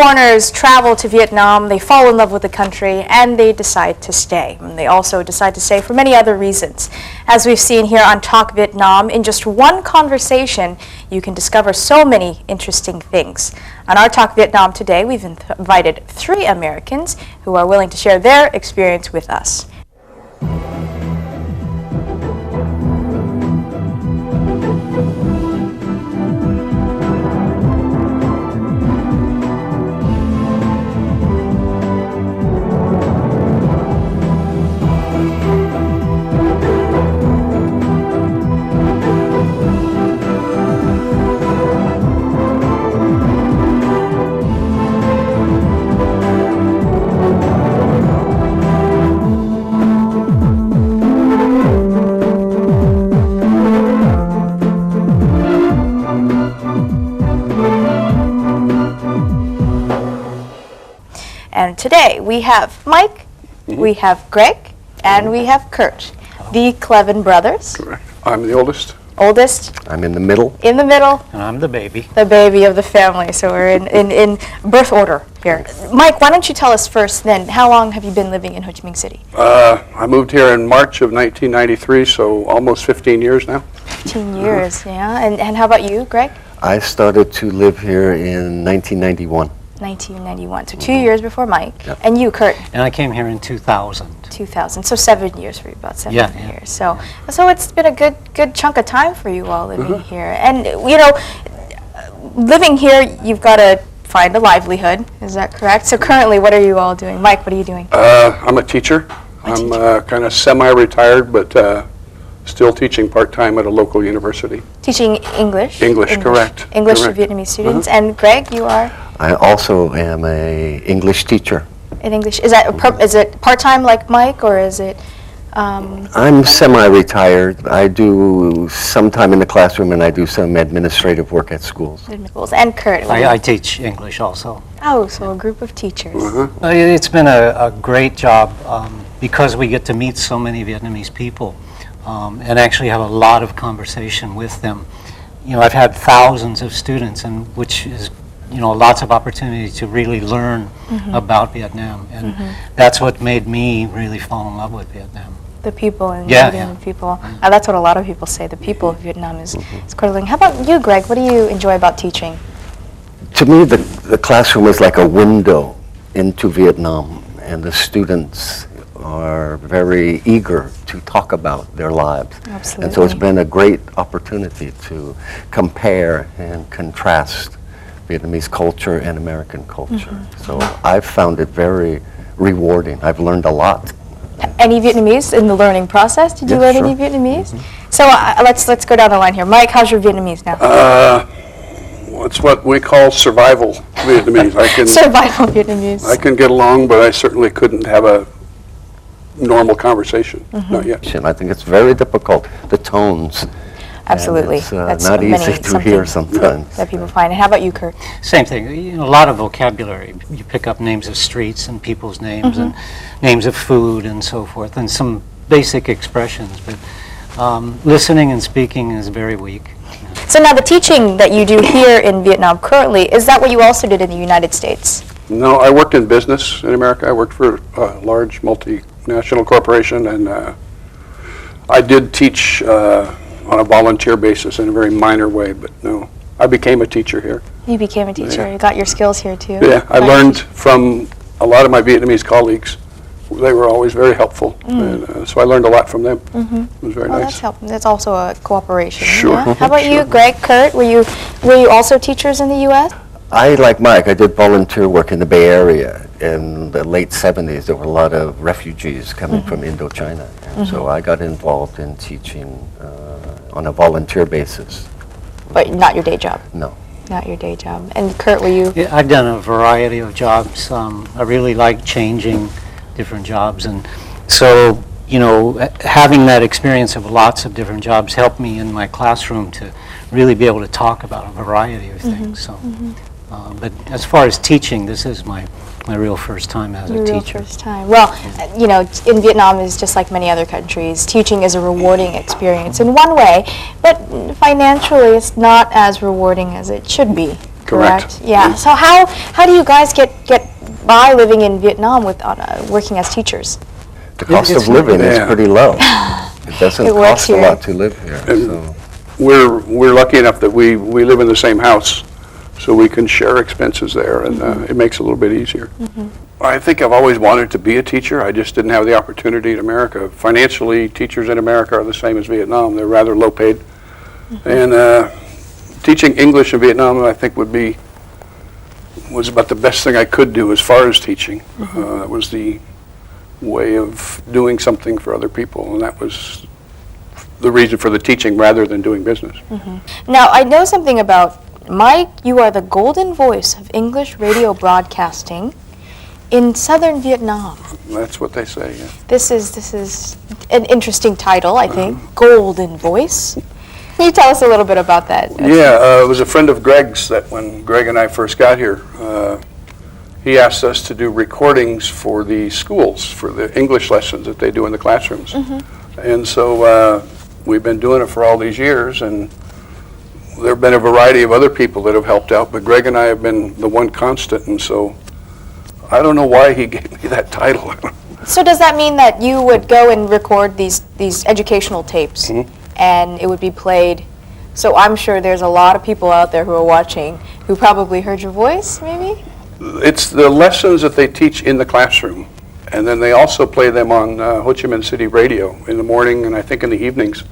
foreigners travel to Vietnam, they fall in love with the country, and they decide to stay. And they also decide to stay for many other reasons. As we've seen here on Talk Vietnam, in just one conversation, you can discover so many interesting things. On our Talk Vietnam today, we've invited 3 Americans who are willing to share their experience with us. And today we have Mike, we have Greg, and we have Kurt, the Kleven brothers. Correct. I'm the oldest. Oldest. I'm in the middle. In the middle. And I'm the baby. The baby of the family. So we're in birth order here. Mike, why don't you tell us first then, how long have you been living in Ho Chi Minh City? I moved here in March of 1993, so almost 15 years now. 15 years, yeah. And how about you, Greg? I started to live here in 1991. 1991, so 2 years before Mike. Yep. And you, Kurt? And I came here in 2000. 2000, so 7 years for you, about 7 Yeah. years. So it's been a good chunk of time for you all living here. And you know, living here, you've got to find a livelihood. Is that correct? So currently, what are you all doing? Mike, what are you doing? I'm a teacher. I'm kind of semi-retired, but still teaching part-time at a local university. Teaching English? English, correct. English Correct. to Vietnamese students. And Greg, you are? I also am a English teacher. In English. Is that is it part-time like Mike, or is it? I'm semi-retired. I do some time in the classroom, and I do some administrative work at schools. And Kurt? I teach English also. Oh, so a group of teachers. It's been a great job because we get to meet so many Vietnamese people and actually have a lot of conversation with them. You know, I've had thousands of students, and which is, you know, lots of opportunity to really learn about Vietnam, and that's what made me really fall in love with Vietnam. The people and Yeah. people. That's what a lot of people say. The people of Vietnam is quite a. How about you, Greg? What do you enjoy about teaching? To me, the classroom is like a window into Vietnam, and the students are very eager to talk about their lives. Absolutely. And so it's been a great opportunity to compare and contrast Vietnamese culture and American culture. So I've found it very rewarding. I've learned a lot. Any Vietnamese in the learning process? Did you learn any Vietnamese? So let's go down the line here. Mike, how's your Vietnamese now? It's what we call survival Vietnamese. Survival Vietnamese. I can get along, but I certainly couldn't have a normal conversation. Not yet. I think it's very difficult, the tones. Absolutely. It's That's not easy to hear sometimes. That people find. And how about you, Kurt? Same thing. You know, a lot of vocabulary. You pick up names of streets and people's names and names of food and so forth, and some basic expressions. But listening and speaking is very weak. So now the teaching that you do here in Vietnam currently, is that what you also did in the United States? No, I worked in business in America. I worked for a large multinational corporation, and I did teach on a volunteer basis in a very minor way, but no, I became a teacher here. You became a teacher. Yeah. You got your skills here too. Yeah, I learned from a lot of my Vietnamese colleagues. They were always very helpful, and so I learned a lot from them. It was very nice. That's helpful. That's also a cooperation. Sure. Yeah? How about you, Greg, Kurt? Were you also teachers in the U.S.? I, like Mike, I did volunteer work in the Bay Area. In the late 70s, there were a lot of refugees coming from Indochina. And so I got involved in teaching on a volunteer basis. But not your day job? No. Not your day job. And Kurt, were you? Yeah, I've done a variety of jobs. I really like changing different jobs, and so, you know, having that experience of lots of different jobs helped me in my classroom to really be able to talk about a variety of things. So, but as far as teaching, this is my real first time as a Your real teacher. first time. Well, you know, in Vietnam is just like many other countries. Teaching is a rewarding experience in one way, but financially it's not as rewarding as it should be. Correct. Yeah. So how do you guys get by living in Vietnam with working as teachers? The cost It's of living is yeah. pretty low. It doesn't It works cost a here. lot to live here. So. We're lucky enough that we live in the same house, so we can share expenses there, and it makes it a little bit easier. I think I've always wanted to be a teacher. I just didn't have the opportunity in America. Financially, teachers in America are the same as Vietnam. They're rather low paid. And teaching English in Vietnam, I think, was about the best thing I could do as far as teaching. It was the way of doing something for other people, and that was the reason for the teaching rather than doing business. Now, I know something about Mike. You are the golden voice of English radio broadcasting in southern Vietnam. That's what they say, yeah. This is an interesting title, I think. Golden voice. Can you tell us a little bit about that? Yeah, it was a friend of Greg's that when Greg and I first got here, he asked us to do recordings for the schools, for the English lessons that they do in the classrooms. And so we've been doing it for all these years, and there have been a variety of other people that have helped out, but Greg and I have been the one constant, and so I don't know why he gave me that title. So does that mean that you would go and record these educational tapes and it would be played? So I'm sure there's a lot of people out there who are watching who probably heard your voice, maybe? It's the lessons that they teach in the classroom, and then they also play them on Ho Chi Minh City radio in the morning and I think in the evenings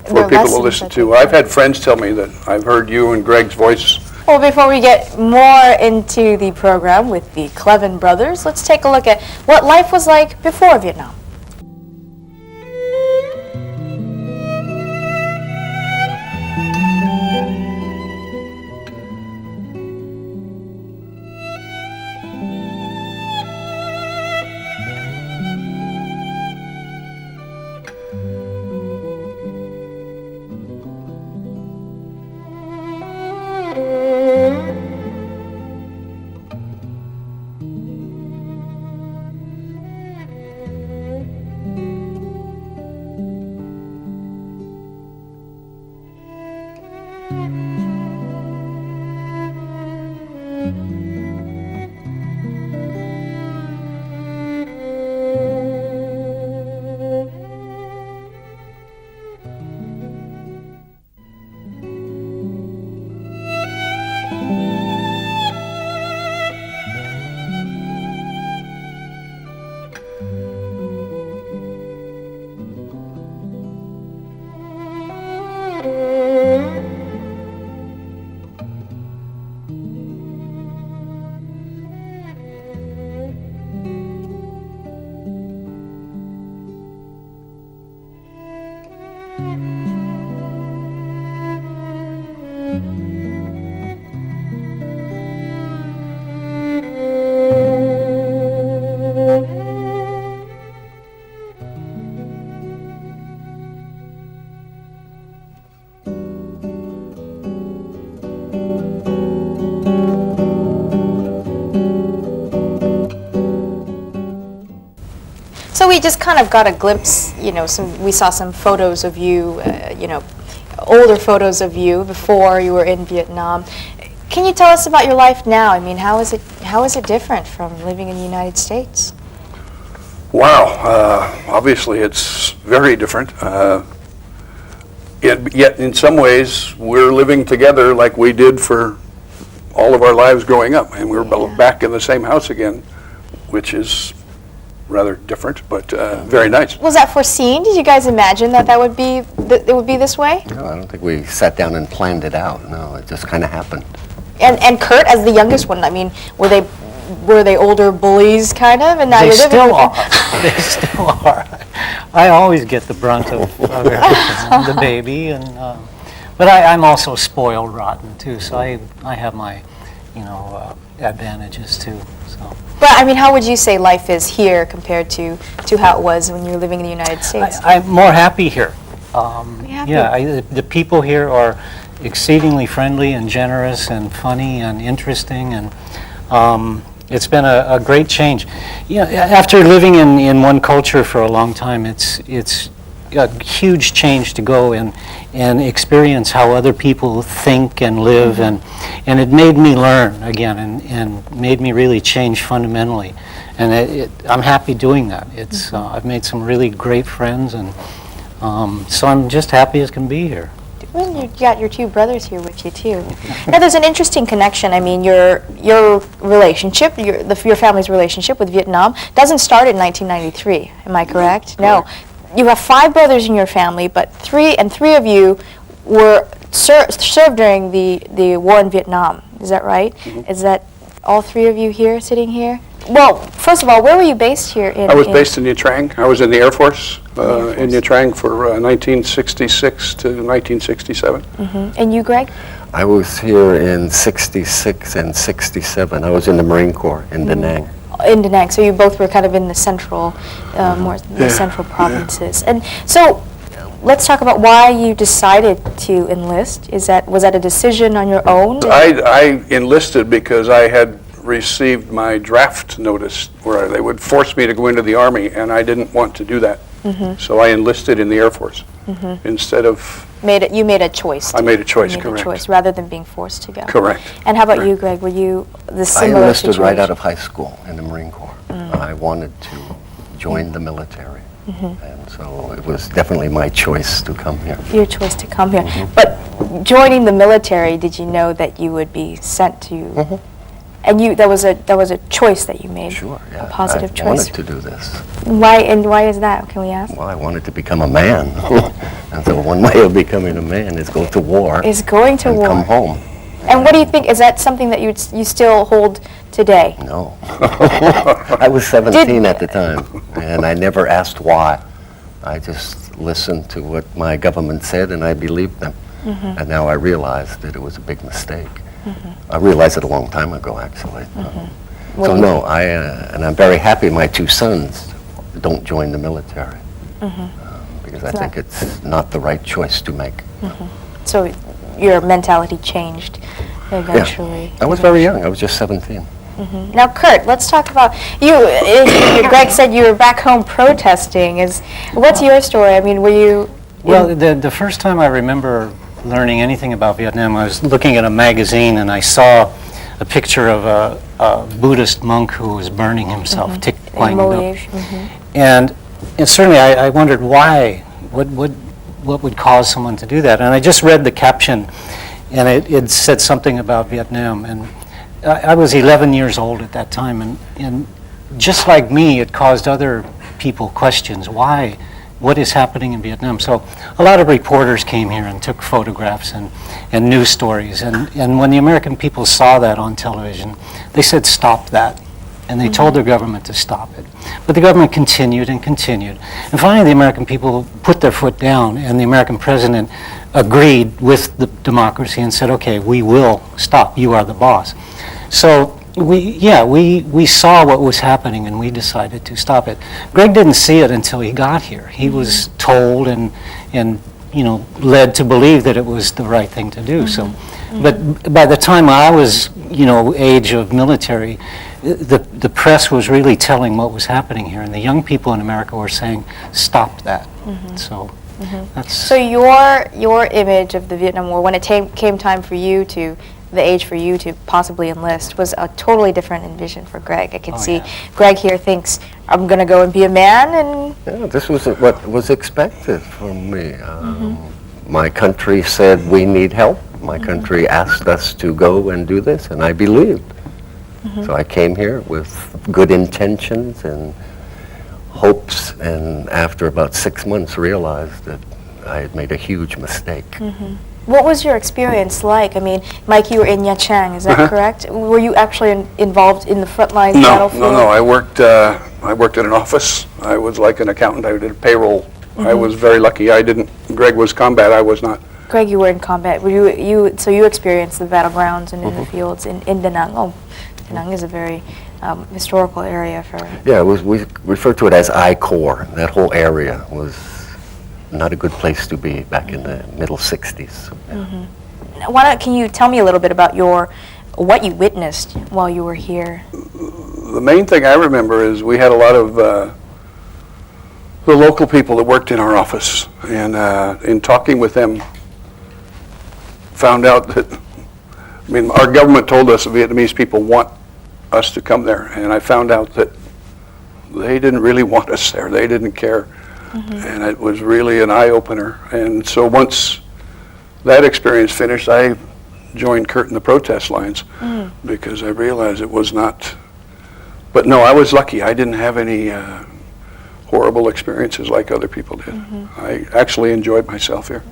for They're people to lessons listen that to. they I've had friends tell me that I've heard you and Greg's voice. Well, before we get more into the program with the Kleven brothers, let's take a look at what life was like before Vietnam. So we just kind of got a glimpse, we saw some photos of you, older photos of you before you were in Vietnam. Can you tell us about your life now? I mean, how is it different from living in the United States? Wow, obviously it's very different. Yet in some ways we're living together like we did for all of our lives growing up, and we're back in the same house again, which is rather different, but very nice. Was that foreseen? Did you guys imagine that would be it would be this way? No, I don't think we sat down and planned it out. No, it just kind of happened. And Kurt, as the youngest one, I mean, were they older bullies, kind of? And now They you're living still with them? are. They still are. I always get the brunt of everything, the baby, and but I'm also spoiled rotten too. So I have my, advantages too. So. But I mean, how would you say life is here compared to how it was when you were living in the United States? I'm more happy here. Happy? Yeah, the people here are exceedingly friendly and generous and funny and interesting, and it's been a great change. After living in one culture for a long time, it's a huge change to go and experience how other people think and live, and And it made me learn again, and made me really change fundamentally. And I'm happy doing that. It's I've made some really great friends, and so I'm just happy as can be here. Well, you got your two brothers here with you too. Now, there's an interesting connection. I mean, your relationship, your family's relationship with Vietnam doesn't start in 1993. Am I correct? No. You have 5 brothers in your family, but three of you were served during the war in Vietnam. Is that right? Is that all 3 of you here, sitting here? Well, first of all, where were you based here? I was based in Nha Trang. I was in the Air Force in Nha Trang for 1966 to 1967. And you, Greg? I was here in 66 and 67. I was in the Marine Corps in Da Nang. In Da Nang, so you both were kind of in the central, more the central provinces. And so, let's talk about why you decided to enlist. Was that a decision on your own? I enlisted because I had received my draft notice where they would force me to go into the Army, and I didn't want to do that. So I enlisted in the Air Force instead of... You made a choice. I made a choice, you made correct. a choice rather than being forced to go. Correct. And how about you, Greg? Were you the I similar enlisted situation? right out of high school in the Marine Corps. I wanted to join the military, and so it was definitely my choice to come here. Your choice to come here. But joining the military, did you know that you would be sent to... And that was a choice that you made. Sure, yeah. A positive I choice. wanted to do this. Why is that? Can we ask? Well, I wanted to become a man. And so one way of becoming a man is go to war. Is going to and war. come home. And what do you think? Is that something that you still hold today? No. I was 17 at the time, and I never asked why. I just listened to what my government said, and I believed them. And now I realize that it was a big mistake. I realized it a long time ago, actually. So no, and I'm very happy my 2 sons don't join the military, because I think it's not the right choice to make. So your mentality changed eventually. Yeah. I was very young. I was just 17. Now, Kurt, let's talk about you. Greg said you were back home protesting. What's your story? I mean, were you... Well, the first time I remember learning anything about Vietnam, I was looking at a magazine and I saw a picture of a Buddhist monk who was burning himself, Thich Quang Do. And certainly I wondered why, what would cause someone to do that? And I just read the caption, and it said something about Vietnam. And I was 11 years old at that time, and just like me, it caused other people questions. Why? What is happening in Vietnam? So a lot of reporters came here and took photographs and news stories. And when the American people saw that on television, they said, stop that. And they told their government to stop it. But the government continued and continued. And finally, the American people put their foot down, and the American president agreed with the democracy and said, okay, we will stop. You are the boss. So we saw what was happening, and we decided to stop it. Greg didn't see it until he got here. He was told and led to believe that it was the right thing to do. So, but by the time I was age of military, the press was really telling what was happening here, and the young people in America were saying, stop that. So that's... So your image of the Vietnam War, when it came time for you to, the age for you to possibly enlist, was a totally different envision for Greg. I can see Greg here thinks, I'm going to go and be a man, and... Yeah, this was what was expected from me. My country said we need help. My country asked us to go and do this, and I believed. So I came here with good intentions and hopes, and after about 6 months realized that I had made a huge mistake. What was your experience like? I mean, Mike, you were in Nha Trang, is that correct? Were you actually involved in the front lines battlefield? No. I worked at an office. I was like an accountant. I did payroll. I was very lucky. Greg was combat. I was not. Greg, you were in combat. So you experienced the battlegrounds and in the fields in Da Nang. Oh, Da Nang is a very historical area for... Yeah, we refer to it as I-Corps. That whole area was not a good place to be back in the middle 60s. So, yeah. Can you tell me a little bit about what you witnessed while you were here? The main thing I remember is we had a lot of the local people that worked in our office, and in talking with them, found out that I mean, our government told us the Vietnamese people want us to come there, and I found out that they didn't really want us there. They didn't care, and it was really an eye-opener. And so once that experience finished, I joined Kurt in the protest lines because I realized it was not. But no, I was lucky. I didn't have any horrible experiences like other people did. I actually enjoyed myself here.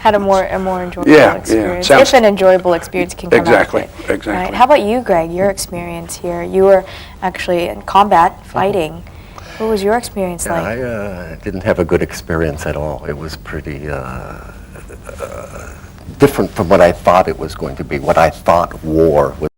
Had a more enjoyable Yeah, yeah. experience. Sounds- If an enjoyable experience can come Exactly, out of it. exactly. Right. How about you, Greg? Your experience here? You were actually in combat, fighting. What was your experience like? I didn't have a good experience at all. It was pretty different from what I thought it was going to be, what I thought war was.